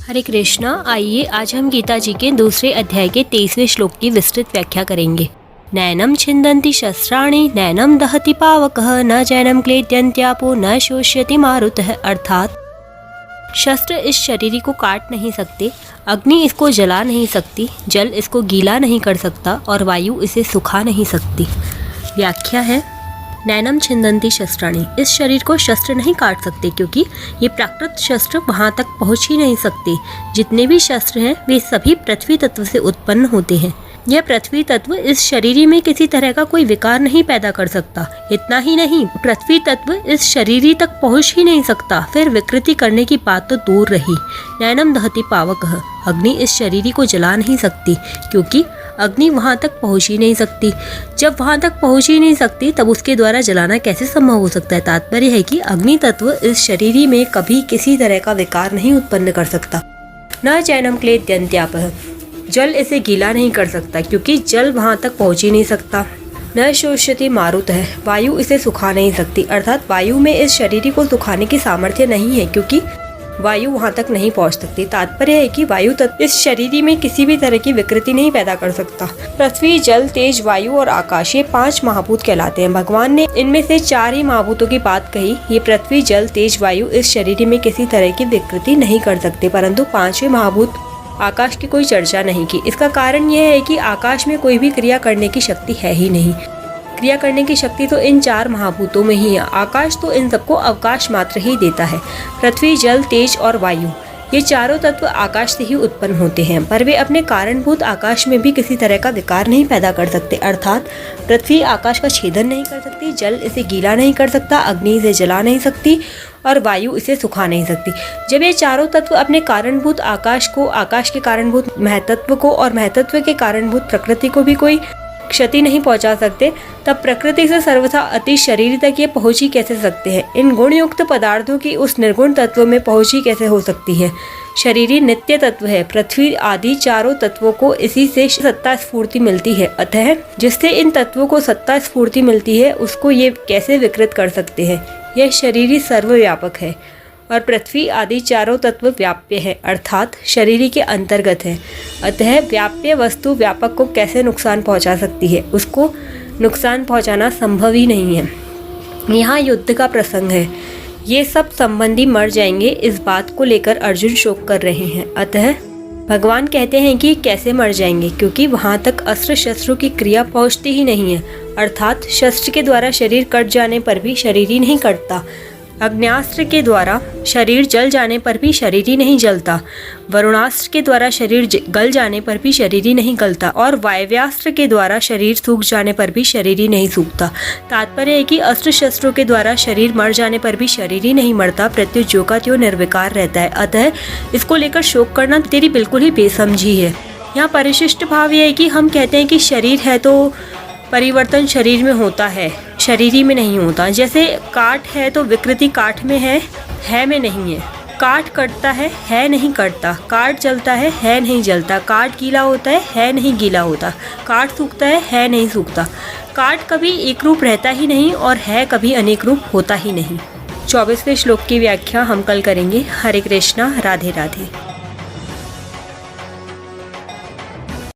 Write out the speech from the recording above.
हरे कृष्णा। आइए आज हम गीता जी के दूसरे अध्याय के 23वें श्लोक की विस्तृत व्याख्या करेंगे। नैनम छिन्दन्ति शस्त्राणि नैनम दहति पावकः न चैनम क्लेद्यन्त्यापो न शोष्यति मारुतः। अर्थात शस्त्र इस शरीर को काट नहीं सकते, अग्नि इसको जला नहीं सकती, जल इसको गीला नहीं कर सकता और वायु इसे सुखा नहीं सकती। व्याख्या है, नैनम छिन्दन्ति शस्त्राणि, इस शरीर को शस्त्र नहीं काट सकते क्योंकि ये प्राकृत शस्त्र वहाँ तक पहुँच ही नहीं सकते। जितने भी शस्त्र हैं वे सभी पृथ्वी तत्व से उत्पन्न होते हैं। यह पृथ्वी तत्व इस शरीर में किसी तरह का कोई विकार नहीं पैदा कर सकता। इतना ही नहीं, पृथ्वी तत्व इस शरीर तक पहुँच ही नहीं सकता, फिर विकृति करने की बात तो दूर रही। नैनम दहति पावकः, अग्नि इस शरीर को जला नहीं सकती क्योंकि अग्नि वहाँ तक पहुँच ही नहीं सकती। जब वहाँ तक पहुँच ही नहीं सकती तब उसके द्वारा जलाना कैसे संभव हो सकता है। तात्पर्य है कि अग्नि तत्व इस शरीर में कभी किसी तरह का विकार नहीं उत्पन्न कर सकता। न चैनम क्लेद्यन्त्यापः, जल इसे गीला नहीं कर सकता क्योंकि जल वहाँ तक पहुँच ही नहीं सकता। न शोष्यति मारुतः, वायु इसे सुखा नहीं सकती। अर्थात वायु में इस शरीर को सुखाने की सामर्थ्य नहीं है क्योंकि वायु वहाँ तक नहीं पहुँच सकती। तात्पर्य है कि वायु तत्व इस शरीर में किसी भी तरह की विकृति नहीं पैदा कर सकता। पृथ्वी, जल, तेज, वायु और आकाश, ये 5 महाभूत कहलाते हैं। भगवान ने इनमें से 4 ही महाभूतों की बात कही। ये पृथ्वी, जल, तेज, वायु इस शरीर में किसी तरह की विकृति नहीं कर सकते, परंतु 5वें महाभूत आकाश की कोई चर्चा नहीं की। इसका कारण यह है कि आकाश में कोई भी क्रिया करने की शक्ति है ही नहीं। क्रिया करने की शक्ति तो इन 4 महाभूतों में ही है। आकाश तो इन सबको अवकाश मात्र ही देता है। पृथ्वी, जल, तेज और वायु, ये चारों तत्व आकाश से ही उत्पन्न होते हैं, पर वे अपने कारणभूत आकाश में भी किसी तरह का विकार नहीं पैदा कर सकते। अर्थात पृथ्वी आकाश का छेदन नहीं कर सकती, जल इसे गीला नहीं कर सकता, अग्नि इसे जला नहीं सकती और वायु इसे सुखा नहीं सकती। जब ये चारों तत्व अपने कारणभूत आकाश को, आकाश के कारणभूत महतत्व को और महतत्व के कारणभूत प्रकृति को भी कोई क्षति नहीं पहुंचा सकते, तब प्रकृति से सर्वथा अति शरीर तक ये पहुंच ही कैसे सकते हैं। इन गुणयुक्त पदार्थों की उस निर्गुण तत्व में पहुंच ही कैसे हो सकती है। शरीरी नित्य तत्व है। पृथ्वी आदि चारों तत्वों को इसी से सत्ता स्फूर्ति मिलती है। अतः जिससे इन तत्वों को सत्ता स्फूर्ति मिलती है उसको ये कैसे विकृत कर सकते हैं। यह शरीरी सर्वव्यापक है और पृथ्वी आदि चारों तत्व व्याप्य है, अर्थात शरीर के अंतर्गत है। अतः व्याप्य वस्तु व्यापक को कैसे नुकसान पहुंचा सकती है, उसको नुकसान पहुंचाना संभव ही नहीं है। यहाँ युद्ध का प्रसंग है, ये सब संबंधी मर जाएंगे, इस बात को लेकर अर्जुन शोक कर रहे हैं। अतः भगवान कहते हैं कि कैसे मर जाएंगे, क्योंकि वहाँ तक अस्त्र शस्त्रों की क्रिया पहुँचती ही नहीं है। अर्थात शस्त्र के द्वारा शरीर कट जाने पर भी शरीर ही नहीं कटता, अग्न्यास्त्र के द्वारा शरीर जल जाने पर भी शरीर ही नहीं जलता, वरुणास्त्र के द्वारा शरीर गल जाने पर भी शरीर ही नहीं गलता और वायव्यास्त्र के द्वारा शरीर सूख जाने पर भी शरीर ही नहीं सूखता। तात्पर्य है कि अस्त्र शस्त्रों के द्वारा शरीर मर जाने पर भी शरीर ही नहीं मरता, प्रत्युत जो का त्यों निर्विकार रहता है। अतः इसको लेकर शोक करना तेरी बिल्कुल ही बेसमझी है। यहाँ परिशिष्ट भाव यह है कि हम कहते हैं कि शरीर है तो परिवर्तन शरीर में होता है, शरीर ही में नहीं होता। जैसे काठ है तो विकृति काठ में है में नहीं है। काठ कटता है नहीं कटता। काठ जलता है नहीं जलता। काठ गीला होता है नहीं गीला होता। काठ सूखता है नहीं सूखता। काठ कभी एक रूप रहता ही नहीं और है कभी अनेक रूप होता ही नहीं। 24वें श्लोक की व्याख्या हम कल करेंगे। हरे कृष्णा, राधे राधे।